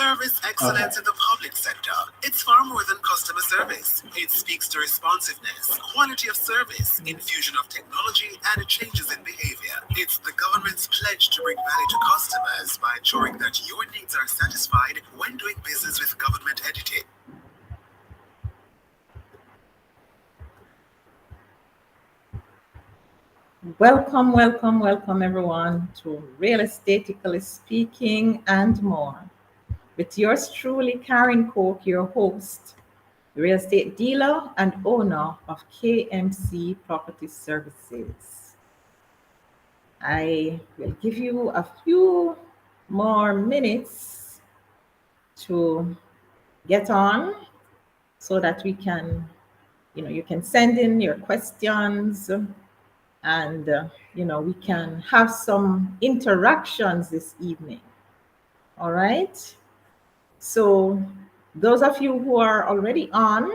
Service excellence in the public sector. It's far more than customer service. It speaks to responsiveness, quality of service, infusion of technology, and changes in behavior. It's the government's pledge to bring value to customers by ensuring that your needs are satisfied when doing business with government entities. Welcome, welcome, welcome everyone to Real Estatically Speaking and More. With yours truly, Karen Coke, your host, real estate dealer and owner of KMC Property Services. I will give you a few more minutes to get on so that we can, you can send in your questions and we can have some interactions this evening. All right, so those of you who are already on,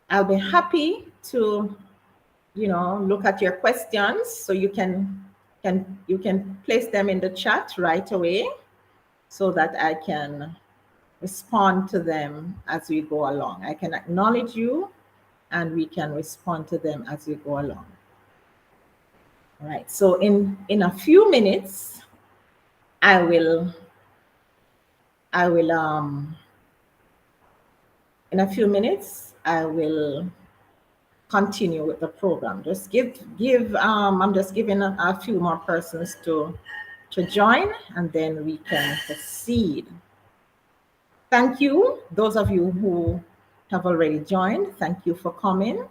I'll be happy to look at your questions, so you can place them in the chat right away so that I can respond to them as we go along. I can acknowledge you and we can respond to them as we go along. All right, so in a few minutes, I will in a few minutes I will continue with the program. Just give I'm just giving a few more persons to join, and then we can proceed. Thank you, those of you who have already joined. Thank you for coming.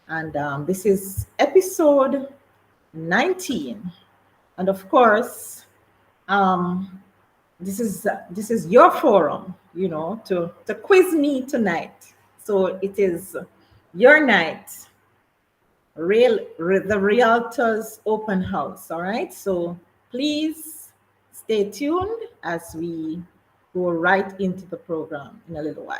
And this is episode 19, and of course, this is your forum, to quiz me tonight. So it is your night, the Realtors Open House. All right, so please stay tuned as we go right into the program in a little while.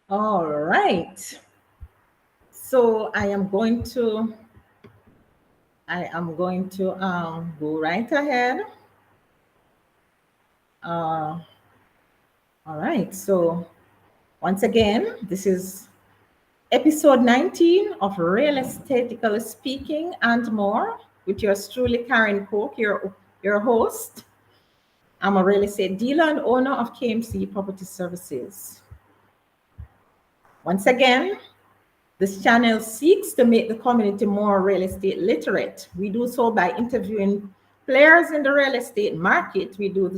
All right. So I am going to I am going to go right ahead. All right. So once again, this is episode 19 of Real Esthetically Speaking and More with yours truly, Karen Cook, your host. I'm a real estate dealer and owner of KMC Property Services. Once again, this channel seeks to make the community more real estate literate. We do so by interviewing players in the real estate market. We do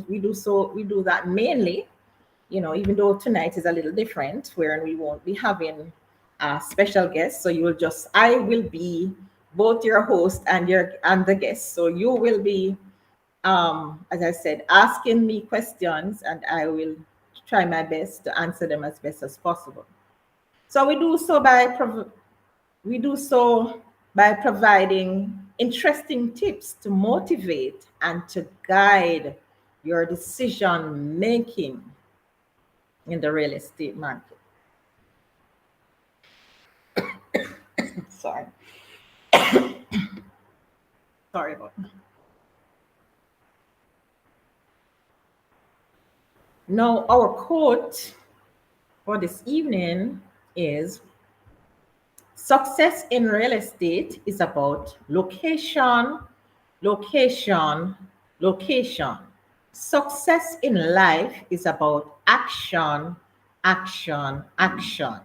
that mainly, even though tonight is a little different, where we won't be having special guests. So I will be both your host and the guest. So you will be, as I said, asking me questions, and I will try my best to answer them as best as possible. So we do so by providing interesting tips to motivate and to guide your decision making in the real estate market. Sorry. Sorry about that. Now, our quote for this evening is: success in real estate is about location, location, location. Success in life is about action, action, action.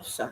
Sorry.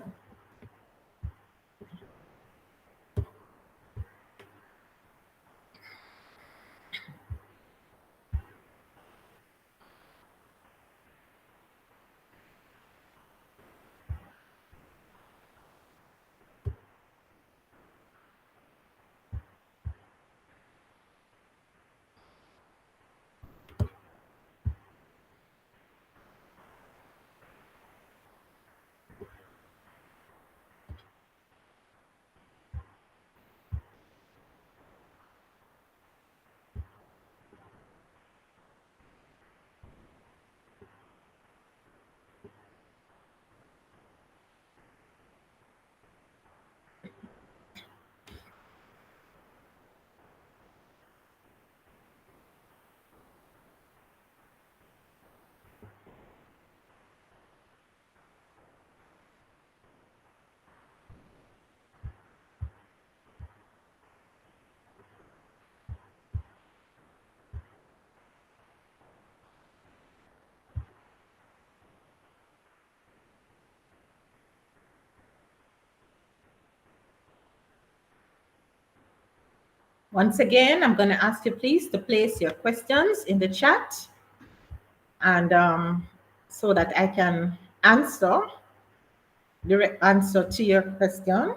Once again, I'm going to ask you please to place your questions in the chat, and so that I can direct answer to your question.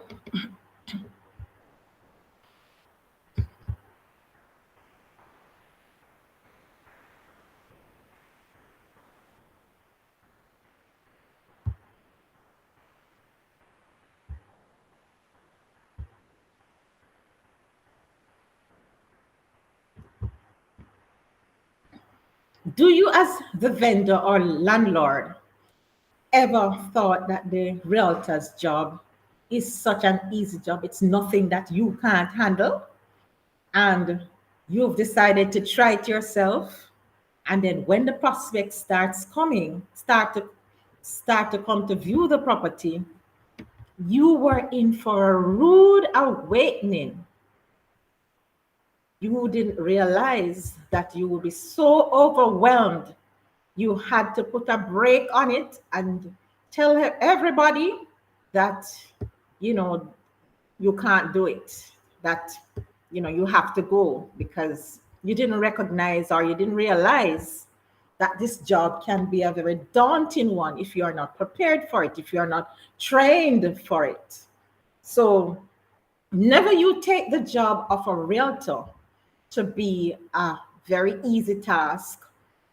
Do you, as the vendor or landlord, ever thought that the realtor's job is such an easy job? It's nothing that you can't handle, and you've decided to try it yourself. And then when the prospect start to come to view the property, you were in for a rude awakening. You didn't realize that you would be so overwhelmed. You had to put a brake on it and tell everybody that, you can't do it, that, you have to go, because you didn't recognize or you didn't realize that this job can be a very daunting one if you are not prepared for it, if you are not trained for it. So never you take the job of a realtor to be a very easy task,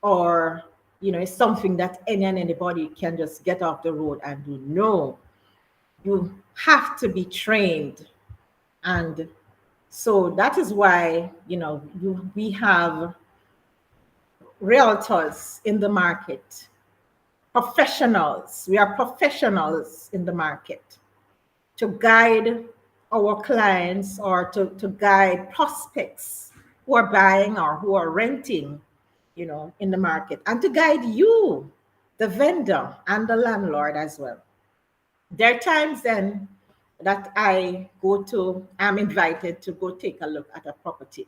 or it's something that any and anybody can just get off the road and do. No, you have to be trained. And so that is why, we have realtors in the market, professionals. We are professionals in the market to guide our clients or to guide prospects who are buying or who are renting, in the market, and to guide you, the vendor and the landlord as well. There are times then that I'm invited to go take a look at a property.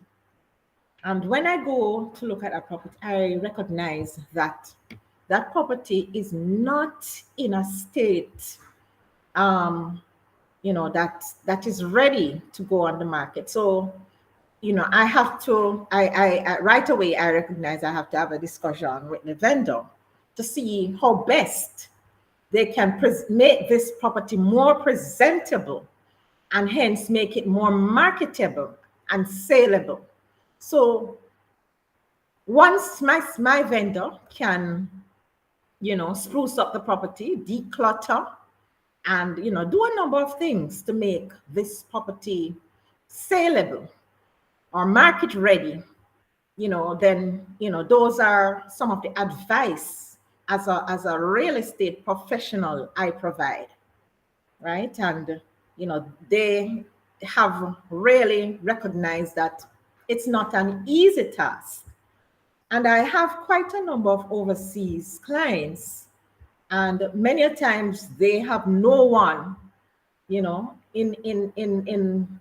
And when I go to look at a property, I recognize that that property is not in a state, that is ready to go on the market. So, I have to, I right away, I recognize I have to have a discussion with the vendor to see how best they can make this property more presentable and hence make it more marketable and saleable. So once my vendor can, spruce up the property, declutter, and, do a number of things to make this property saleable or market ready, then, those are some of the advice as a real estate professional I provide, right? And, they have really recognized that it's not an easy task. And I have quite a number of overseas clients, and many a times they have no one, in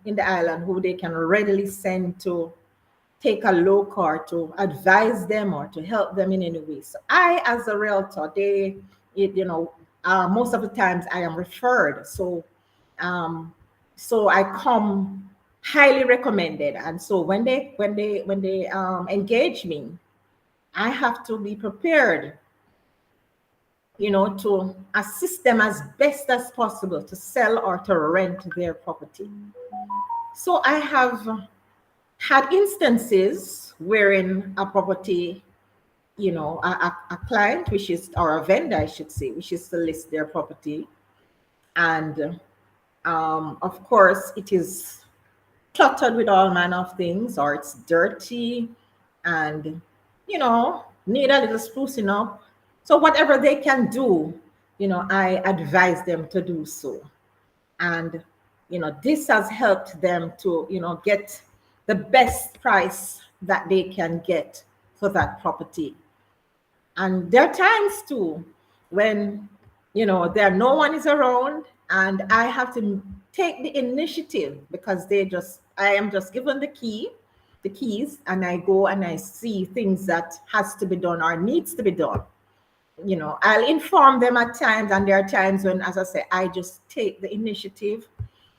the island who they can readily send to take a look or to advise them or to help them in any way. So I, as a realtor, most of the times I am referred. So I come highly recommended. And so when they engage me, I have to be prepared, to assist them as best as possible to sell or to rent their property. So I have had instances wherein a property, a client wishes, or a vendor, I should say, wishes to list their property. And of course, it is cluttered with all manner of things, or it's dirty and, need a little sprucing up. So whatever they can do, I advise them to do so. And, this has helped them to, get the best price that they can get for that property. And there are times too when, no one is around and I have to take the initiative because I am just given the keys, and I go and I see things that has to be done or needs to be done. I'll inform them at times, and there are times when, as I say, I just take the initiative.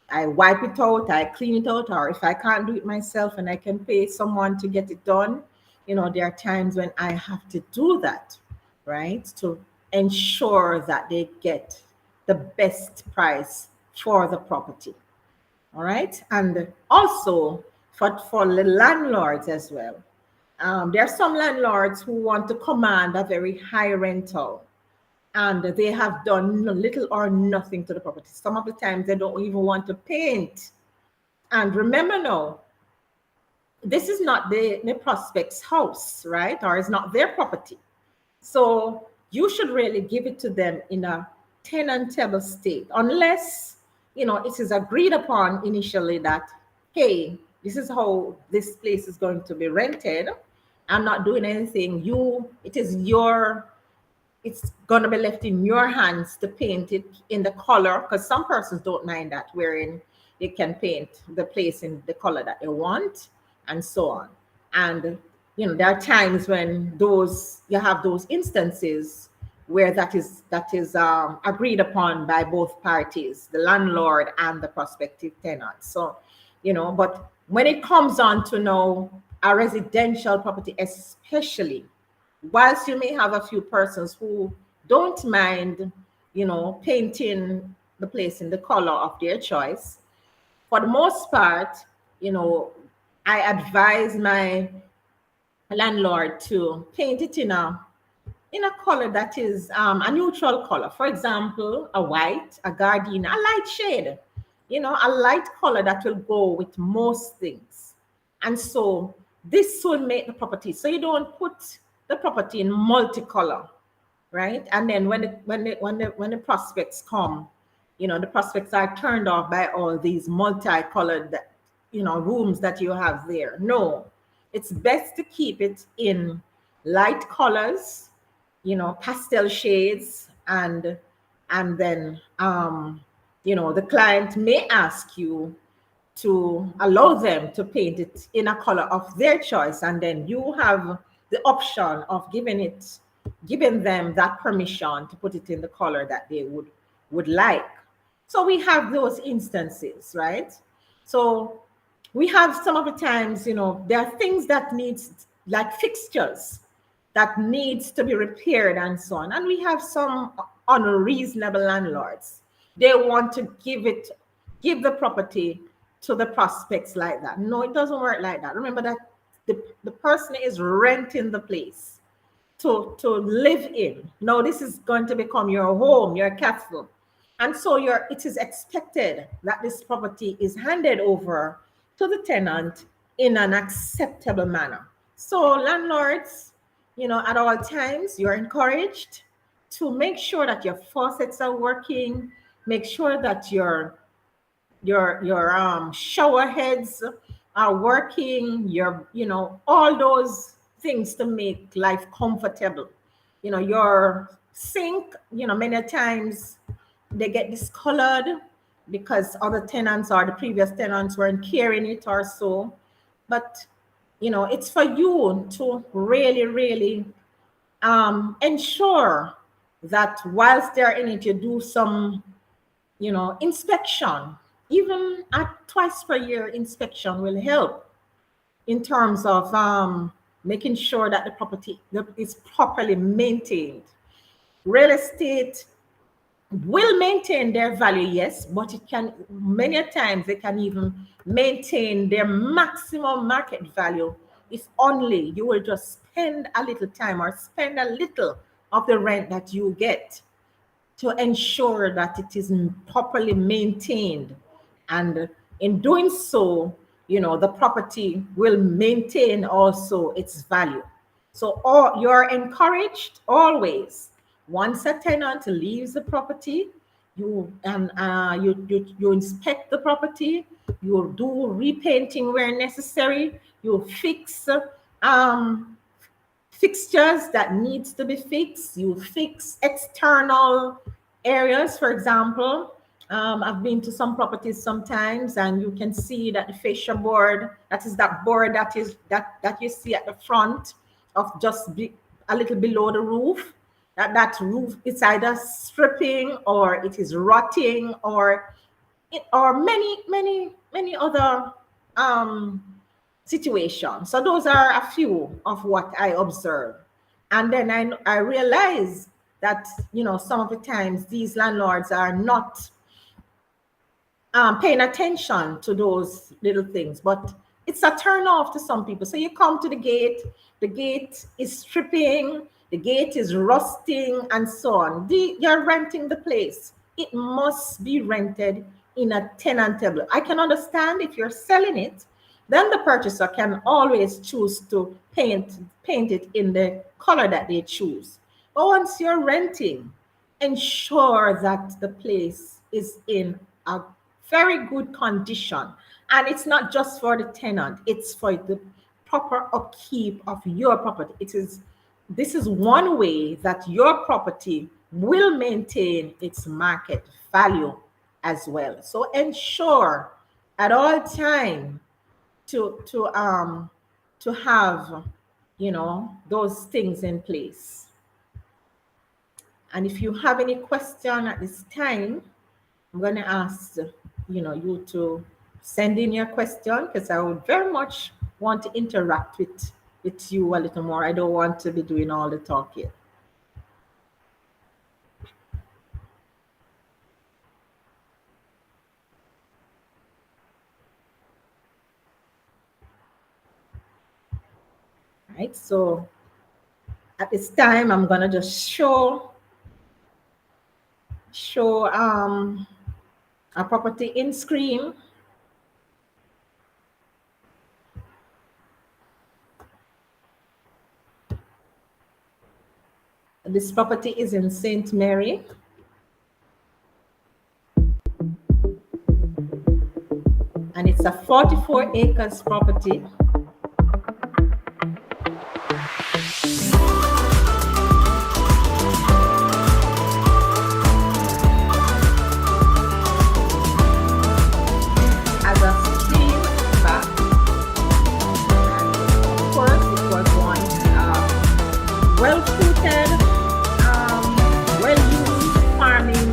I wipe it out, I clean it out, or if I can't do it myself and I can pay someone to get it done, there are times when I have to do that, right? To ensure that they get the best price for the property. All right. And also for the landlords as well. There are some landlords who want to command a very high rental, and they have done little or nothing to the property. Some of the times they don't even want to paint. And remember now, this is not the prospect's house, right? Or it's not their property. So you should really give it to them in a tenantable state, unless, it is agreed upon initially that, hey, this is how this place is going to be rented. I'm not doing anything. It's going to be left in your hands to paint it in the color, because some persons don't mind that, wherein they can paint the place in the color that they want and so on. And, there are times when you have those instances where that is agreed upon by both parties, the landlord and the prospective tenant. So, but when it comes on to know a residential property, especially, whilst you may have a few persons who don't mind, painting the place in the color of their choice, for the most part, I advise my landlord to paint it in in a color that is a neutral color. For example, a white, a gardenia, a light shade, a light color that will go with most things. And so this will make the property, so you don't put the property in multicolor, right? And then when the prospects come, the prospects are turned off by all these multicolored, rooms that you have there. No, it's best to keep it in light colors, pastel shades, and then the client may ask you to allow them to paint it in a color of their choice, and then you have the option of giving them that permission to put it in the color that they would like. So we have those instances, right? So we have some of the times, there are things that needs, like fixtures that needs to be repaired and so on. And we have some unreasonable landlords. They want to give the property to the prospects like that. No, it doesn't work like that. Remember that the person is renting the place to live in. No, this is going to become your home, your castle. And so it is expected that this property is handed over to the tenant in an acceptable manner. So landlords, at all times, you're encouraged to make sure that your faucets are working, make sure that your shower heads are working, all those things to make life comfortable. Your sink, many times they get discolored because other tenants or the previous tenants weren't carrying it or so. But it's for you to really, really ensure that whilst they're in it, you do some inspection. Even at twice per year inspection will help in terms of making sure that the property is properly maintained. Real estate will maintain their value, yes, but it can, many times they can even maintain their maximum market value if only you will just spend a little time or spend a little of the rent that you get to ensure that it is properly maintained. And in doing so, the property will maintain also its value. So you're encouraged always, once a tenant leaves the property, you inspect the property, you do repainting where necessary, you fix fixtures that needs to be fixed, you fix external areas. For example, I've been to some properties sometimes, and you can see that the fascia board, that is that board that you see at the front of just a little below the roof, that roof is either stripping or it is rotting, or many other situations. So those are a few of what I observe. And then I realize that some of the times these landlords are not paying attention to those little things, but it's a turn off to some people. So you come to the gate is stripping, the gate is rusting, and so on. You're renting the place. It must be rented in a tenantable. I can understand if you're selling it, then the purchaser can always choose to paint it in the color that they choose. But once you're renting, ensure that the place is in a very good condition. And it's not just for the tenant, it's for the proper upkeep of your property. This is one way that your property will maintain its market value as well. So ensure at all time to have those things in place. And if you have any question at this time, I'm going to ask you to send in your question, because I would very much want to interact with you a little more. I don't want to be doing all the talking. Right, so At this time, I'm gonna just show a property in Scream. This property is in St. Mary. And it's a 44 acres property. As a stream back. And of course, it was one well-treated, well-used farming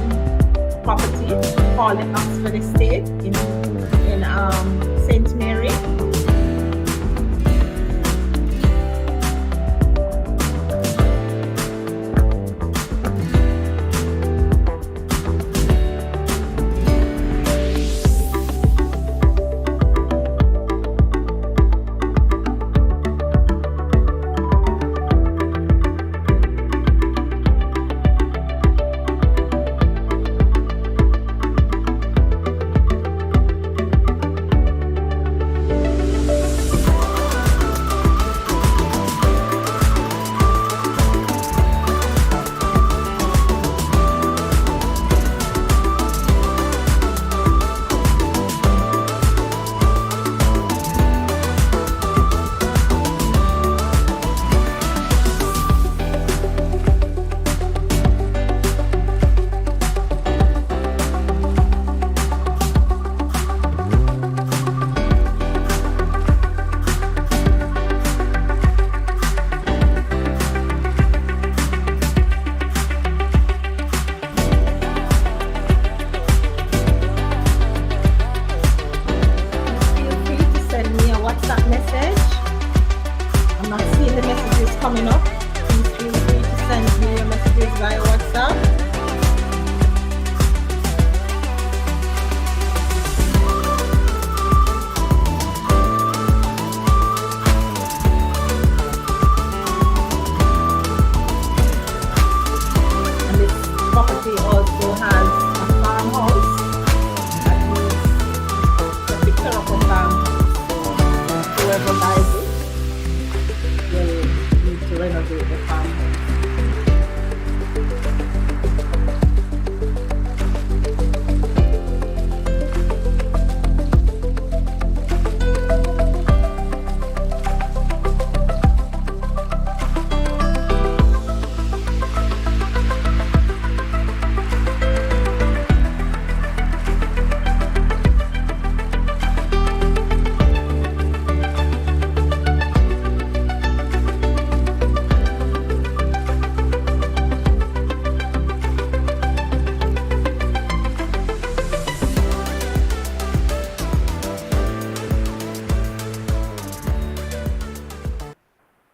property called the Oxford Estate in St. Mary. Coming up, please feel free to send me your messages via WhatsApp. And this property also has a farmhouse. That means the picture of a farmhouse. Whoever buys it will need to renovate the farmhouse.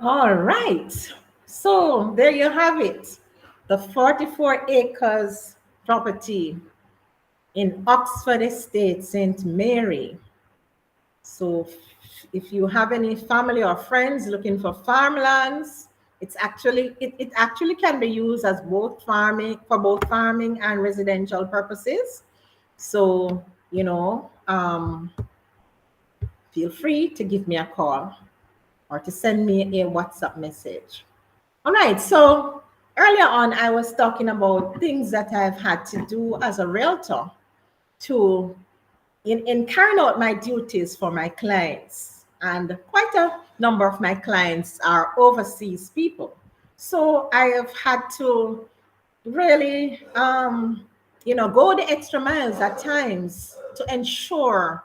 All right, so there you have it, the 44 acres property in Oxford Estate, St. Mary. So if you have any family or friends looking for farmlands, it actually can be used as both farming and residential purposes. So, feel free to give me a call or to send me a WhatsApp message. All right, so earlier on, I was talking about things that I've had to do as a realtor to in carrying out my duties for my clients. And quite a number of my clients are overseas people. So I have had to really, go the extra miles at times to ensure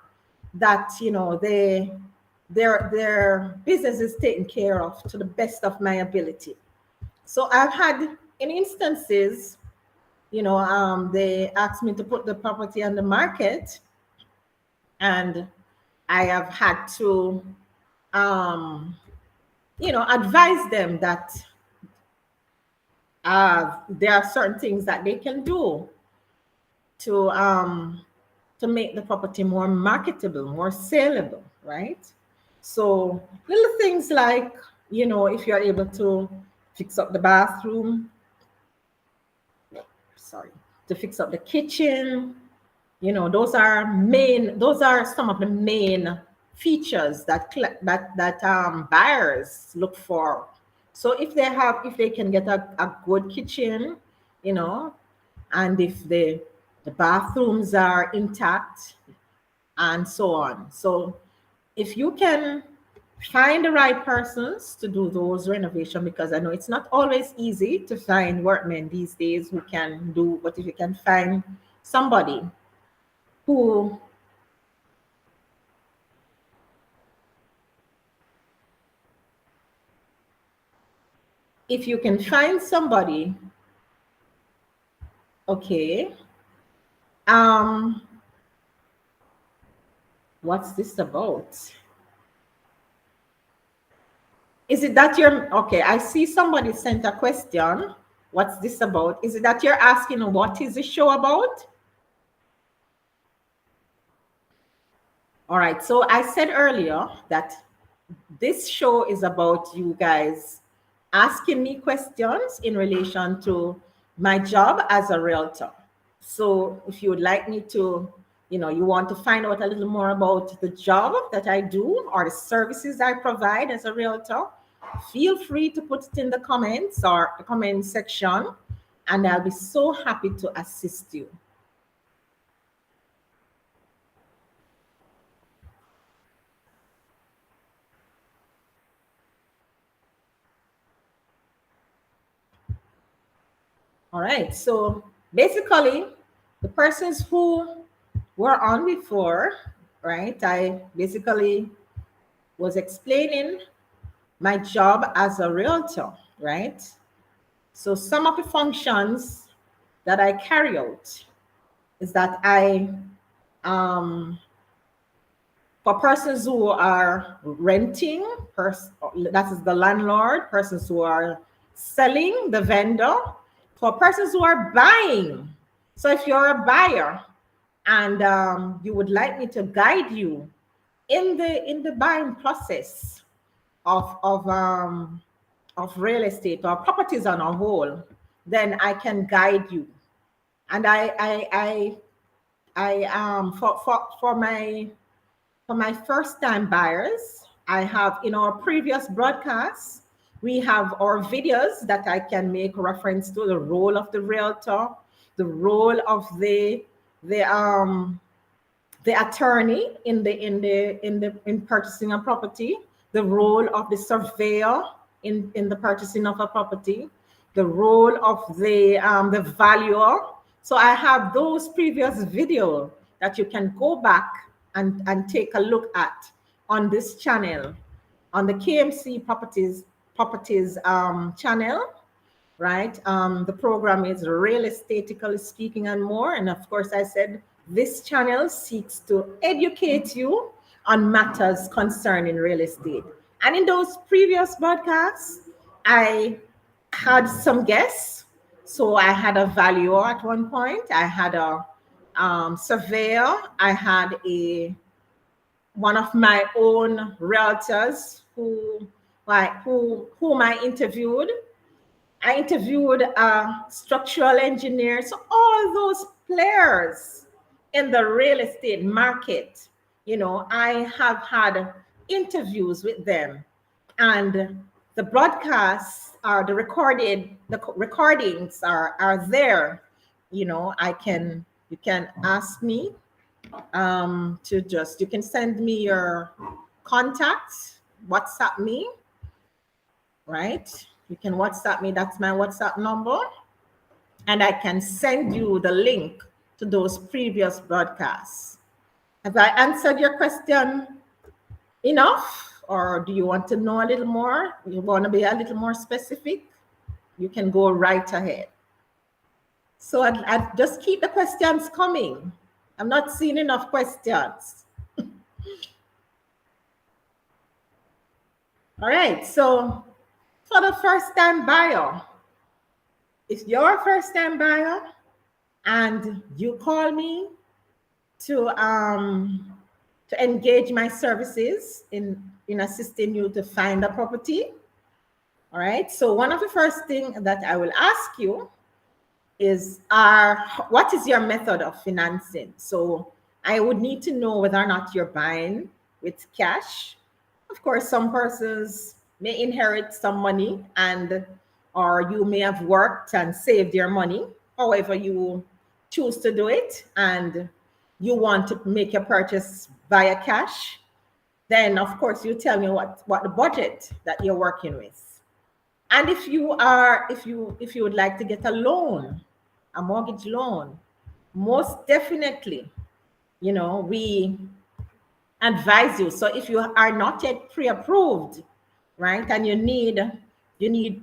that, their business is taken care of to the best of my ability. So I've had in instances, they asked me to put the property on the market, and I have had to, advise them that there are certain things that they can do to make the property more marketable, more saleable, right? So little things like, if you're able to fix up the bathroom, to fix up the kitchen. Those are some of the main features that buyers look for. So if they can get a good kitchen, and if the bathrooms are intact and so on. So if you can find the right persons to do those renovation, because I know it's not always easy to find workmen these days who can do, but if you can find somebody who okay, what's this about? Is it that okay, I see somebody sent a question. What's this about? Is it that you're asking what is the show about? All right, so I said earlier that this show is about you guys asking me questions in relation to my job as a realtor. So if you would like me to, you want to find out a little more about the job that I do or the services I provide as a realtor, feel free to put it in the comments or the comment section, and I'll be so happy to assist you. All right, so basically, the persons who were on before, right, I basically was explaining my job as a realtor, right? So some of the functions that I carry out is that for persons who are renting, that is the landlord, persons who are selling, the vendor, for persons who are buying. So if you're a buyer and you would like me to guide you in the buying process of real estate or properties on a whole, then I can guide you. And for my first time buyers, I have in our previous broadcasts, we have our videos that I can make reference to the role of the realtor, the role of the attorney in purchasing a property, the role of the surveyor in the purchasing of a property, the role of the valuer. So I have those previous videos that you can go back and take a look at on this channel, on the KMC Properties channel, right? The program is Real Estatically Speaking and More. And of course, I said this channel seeks to educate you on matters concerning real estate. And in those previous broadcasts, I had some guests. So I had a valuer at one point. I had a surveyor. I had one of my own realtors whom I interviewed. I interviewed a structural engineer. So all those players in the real estate market, I have had interviews with them, and the broadcasts are the recordings are there. You can ask me you can send me your contacts, WhatsApp me, right? You can WhatsApp me, that's my WhatsApp number, and I can send you the link to those previous broadcasts. Have I answered your question enough, or do you want to know a little more? You want to be a little more specific? You can go right ahead. So I'd just keep the questions coming. I'm not seeing enough questions. All right, so for the first-time buyer, if you're a first-time buyer and you call me to engage my services in assisting you to find a property, All right. So one of the first things that I will ask you is, what is your method of financing? So I would need to know whether or not you're buying with cash. Of course, some persons may inherit some money, and or you may have worked and saved your money. However, you choose to do it, and you want to make your purchase via cash. Then, of course, you tell me what the budget that you're working with. And if you would like to get a loan, a mortgage loan, most definitely, we advise you. So if you are not yet pre-approved, right, and you need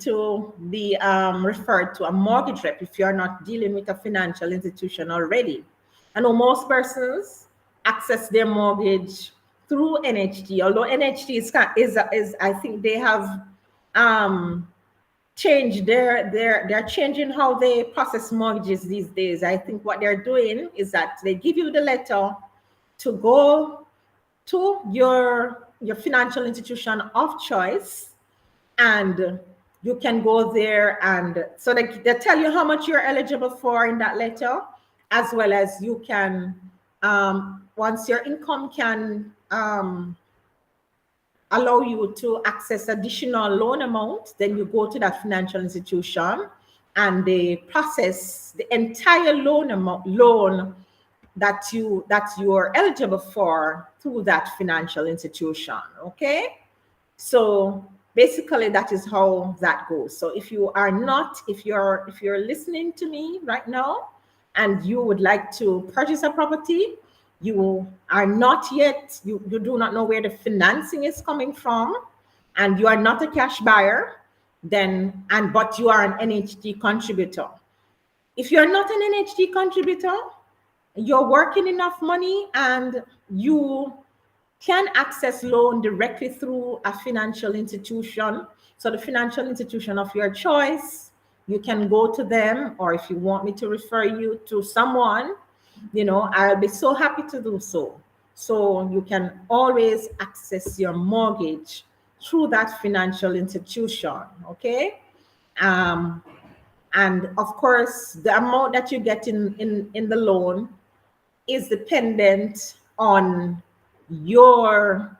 to be referred to a mortgage rep if you are not dealing with a financial institution already. I know most persons access their mortgage through NHD, although NHD is I think they have changed they're changing how they process mortgages these days. I think what they're doing is that they give you the letter to go to your financial institution of choice, and you can go there, and so they tell you how much you're eligible for in that letter, as well as you can once your income can allow you to access additional loan amount, then you go to that financial institution and they process the entire loan that you are eligible for through that financial institution. Okay, so basically that is how that goes. So if you're listening to me right now and you would like to purchase a property, you are not yet, you do not know where the financing is coming from, and you are not a cash buyer, but you are an NHD contributor. If you're not an NHD contributor, you're working enough money and you can access loan directly through a financial institution. So the financial institution of your choice, you can go to them, or if you want me to refer you to someone, I'll be so happy to do so. So you can always access your mortgage through that financial institution, okay? And of course, the amount that you get in the loan is dependent on your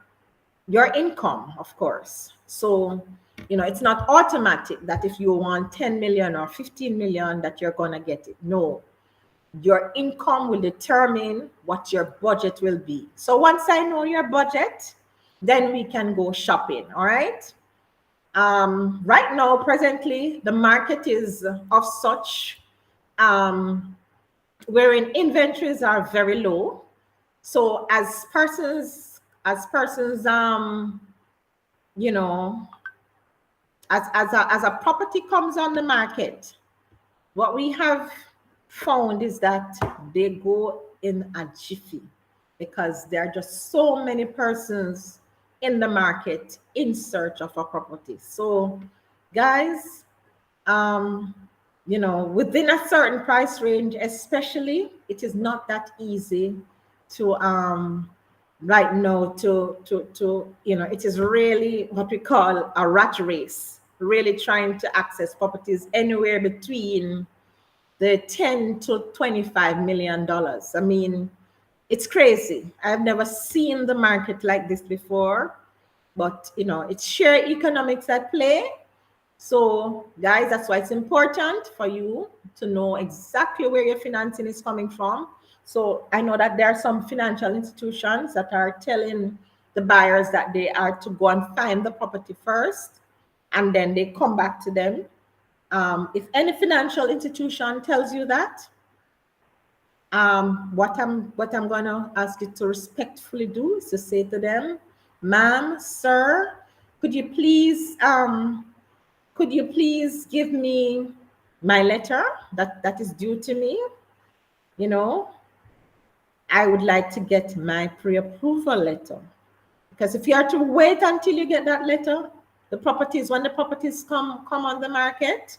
income, of course. So, it's not automatic that if you want 10 million or 15 million that you're going to get it. No, your income will determine what your budget will be. So once I know your budget, then we can go shopping. All right. Right now, presently, the market is of such wherein inventories are very low. So as persons, as a property comes on the market, what we have found is that they go in a jiffy, because there are just so many persons in the market in search of a property. So guys, within a certain price range, especially, it is not that easy to right now to it is really what we call a rat race, really trying to access properties anywhere between the 10 to 25 million dollars. I mean, it's crazy. I've never seen the market like this before, but it's sheer economics at play. So guys, that's why it's important for you to know exactly where your financing is coming from. So I know that there are some financial institutions that are telling the buyers that they are to go and find the property first, and then they come back to them. If any financial institution tells you that, what I'm going to ask you to respectfully do is to say to them, ma'am, sir, could you please give me my letter that is due to me? I would like to get my pre-approval letter. Because if you are to wait until you get that letter, when the properties come on the market,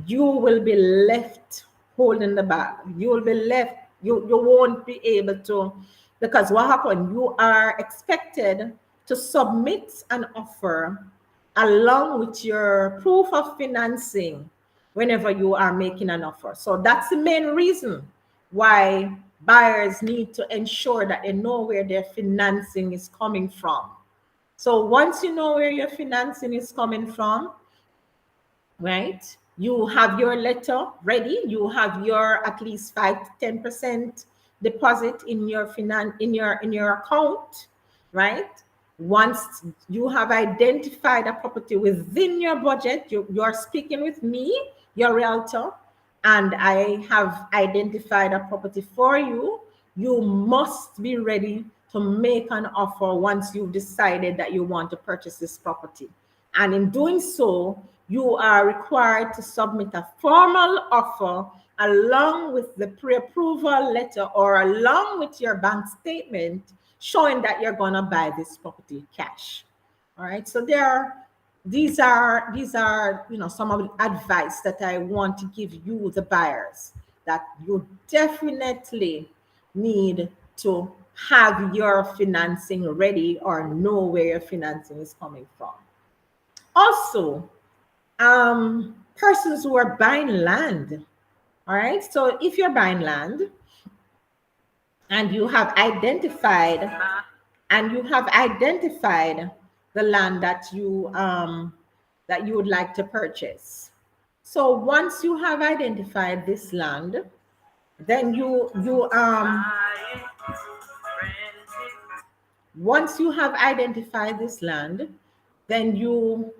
you will be left holding the bag. You will be left, you won't be able to, because what happened, you are expected to submit an offer along with your proof of financing whenever you are making an offer. So that's the main reason why buyers need to ensure that they know where their financing is coming from. So once you know where your financing is coming from, right, you have your letter ready, you have your at least 5 to 10% deposit in your in your account, right? Once you have identified a property within your budget, you're speaking with me, your realtor, and I have identified a property for you, you must be ready to make an offer once you've decided that you want to purchase this property. And in doing so, you are required to submit a formal offer along with the pre-approval letter or along with your bank statement showing that you're going to buy this property cash. All right. So these are some of the advice that I want to give you, the buyers, that you definitely need to have your financing ready or know where your financing is coming from. Also, persons who are buying land. All right. So if you're buying land and you have identified the land that you would like to purchase. So once you have identified this land, then once you have identified this land, then you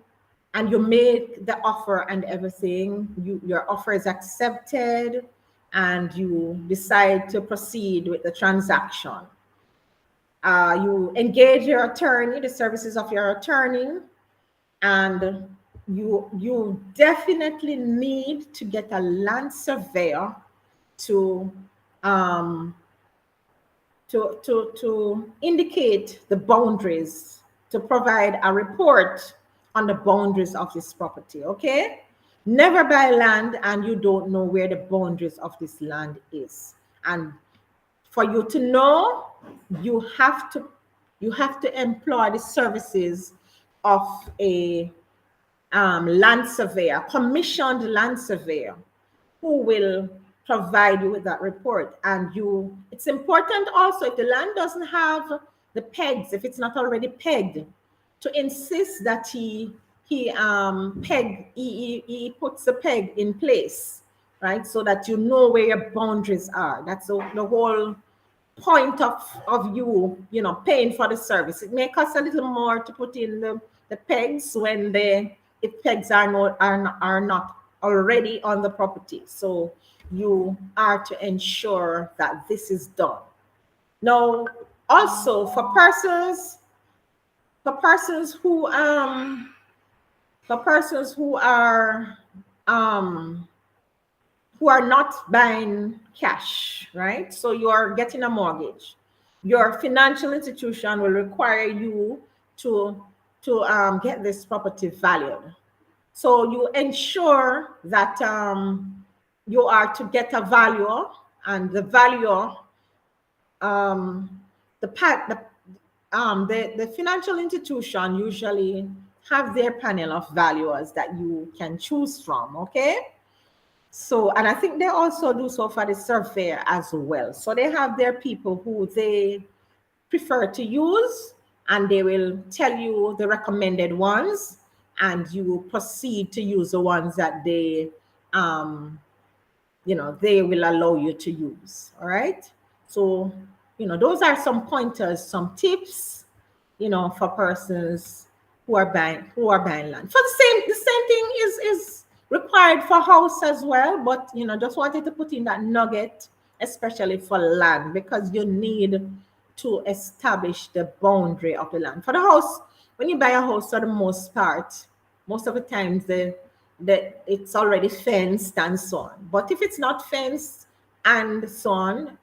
make the offer and everything, your offer is accepted, and you decide to proceed with the transaction. You engage your attorney, the services of your attorney, and you definitely need to get a land surveyor to indicate the boundaries, to provide a report on the boundaries of this property. Okay, never buy land and you don't know where the boundaries of this land is. And for you to know, you have to employ the services of a land surveyor, commissioned land surveyor, who will provide you with that report. And it's important also, if the land doesn't have the pegs, if it's not already pegged, to insist that he puts the peg in place, right? So that you know where your boundaries are. That's the whole point of you paying for the service. It may cost a little more to put in the pegs when if pegs are not already on the property. So you are to ensure that this is done. Now, also for persons who are not buying cash, right? So you are getting a mortgage. Your financial institution will require you to get this property valued. So you ensure that you are to get a valuer, and the valuer, the financial institution usually have their panel of valuers that you can choose from. Okay. So, and I think they also do so for the surveyor as well. So they have their people who they prefer to use, and they will tell you the recommended ones, and you proceed to use the ones that they they will allow you to use. All right. So, those are some pointers, some tips, for persons who are buying land. For the same thing is required for house as well, but just wanted to put in that nugget, especially for land, because you need to establish the boundary of the land. For the house, when you buy a house, for the most part, most of the times it's already fenced and so on. But if it's not fenced and so on,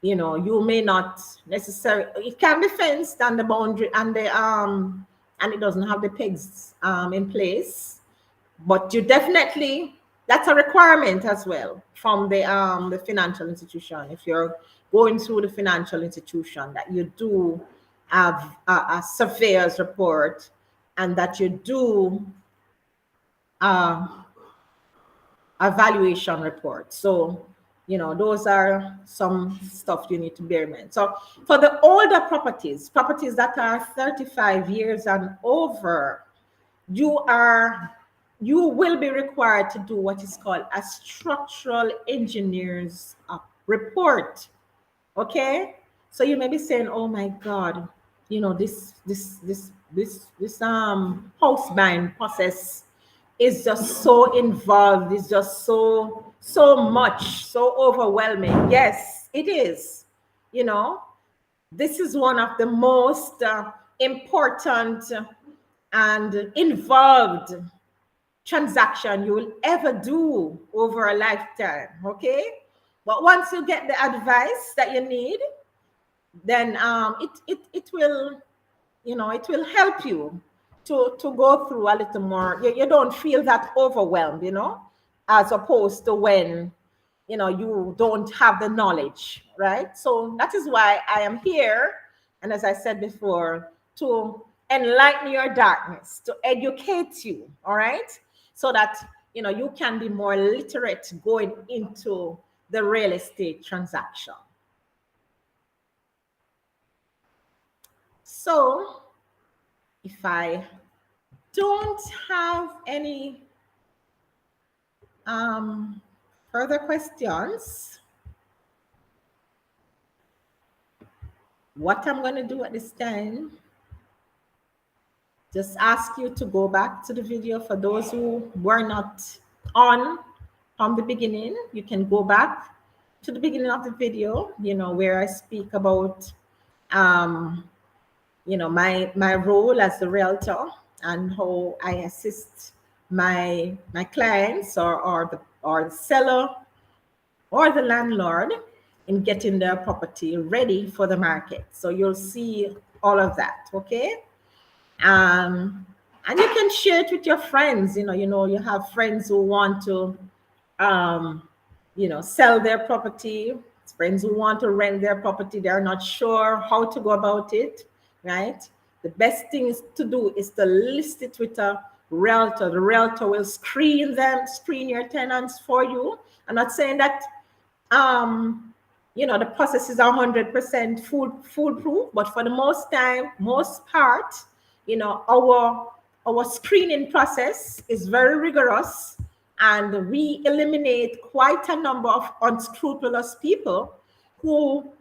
you may not necessarily, it can be fenced and the boundary and it doesn't have the pegs in place, but you definitely, that's a requirement as well from the financial institution. If you're going through the financial institution, that you do have a surveyor's report and that you do a valuation report. So, you know, those are some stuff you need to bear in mind. So for the older properties that are 35 years and over, you will be required to do what is called a structural engineer's report. Okay, so you may be saying, oh my God, you know, this house buying process is just so involved, it's just so much, so overwhelming. Yes, it is. You know, this is one of the most important and involved transaction you will ever do over a lifetime. Okay, but once you get the advice that you need, then it will, you know, it will help you to go through a little more. You don't feel that overwhelmed, you know, as opposed to when, you know, you don't have the knowledge, right? So that is why I am here, and as I said before, to enlighten your darkness, to educate you, all right, so that, you know, you can be more literate going into the real estate transaction. So if I don't have any further questions, what I'm going to do at this time, just ask you to go back to the video. For those who were not on from the beginning, you can go back to the beginning of the video, you know, where I speak about you know, my role as the realtor and how I assist my clients or the seller or the landlord in getting their property ready for the market. So you'll see all of that, okay? And you can share it with your friends. You know, you have friends who want to, you know, sell their property, friends who want to rent their property. They're not sure how to go about it, right? The best thing is to do is to list it with a realtor. The realtor will screen your tenants for you. I'm not saying that, you know, the process is 100% foolproof, but for the most part, you know, our screening process is very rigorous, and we eliminate quite a number of unscrupulous people who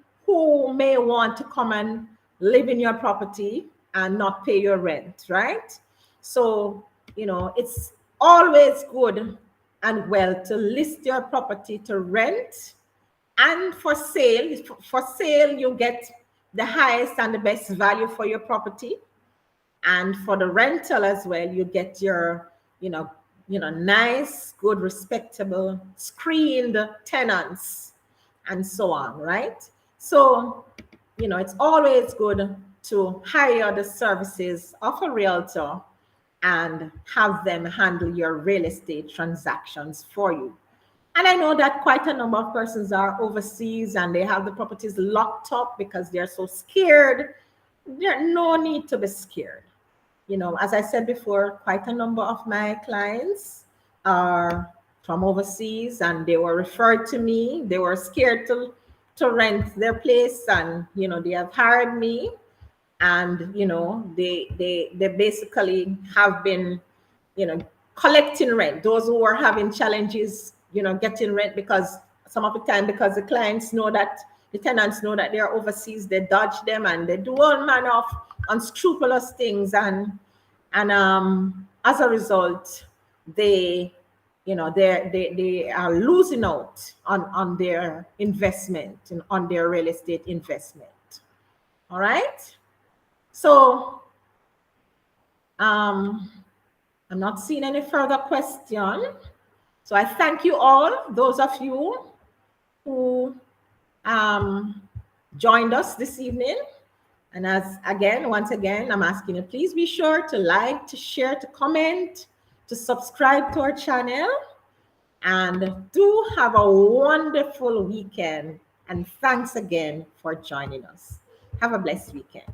may want to come and live in your property and not pay your rent, right? So, you know, it's always good and well to list your property to rent and for sale. For sale, you get the highest and the best value for your property. And for the rental as well, you get your, you know, nice, good, respectable, screened tenants and so on, right? So, you know, it's always good to hire the services of a realtor and have them handle your real estate transactions for you. And I know that quite a number of persons are overseas and they have the properties locked up because they're so scared. There's no need to be scared. You know, as I said before, quite a number of my clients are from overseas and they were referred to me. They were scared to rent their place, and, you know, they have hired me, and, you know, they basically have been, you know, collecting rent. Those who are having challenges, you know, getting rent, because some of the time, because the clients know that, the tenants know that they're overseas, they dodge them and they do all manner of unscrupulous things, and as a result, they, you know, they are losing out on their investment and on their real estate investment. All right. So I'm not seeing any further question. So I thank you all, those of you who joined us this evening. And once again, I'm asking you, please be sure to like, to share, to comment, to subscribe to our channel. And do have a wonderful weekend. And thanks again for joining us. Have a blessed weekend.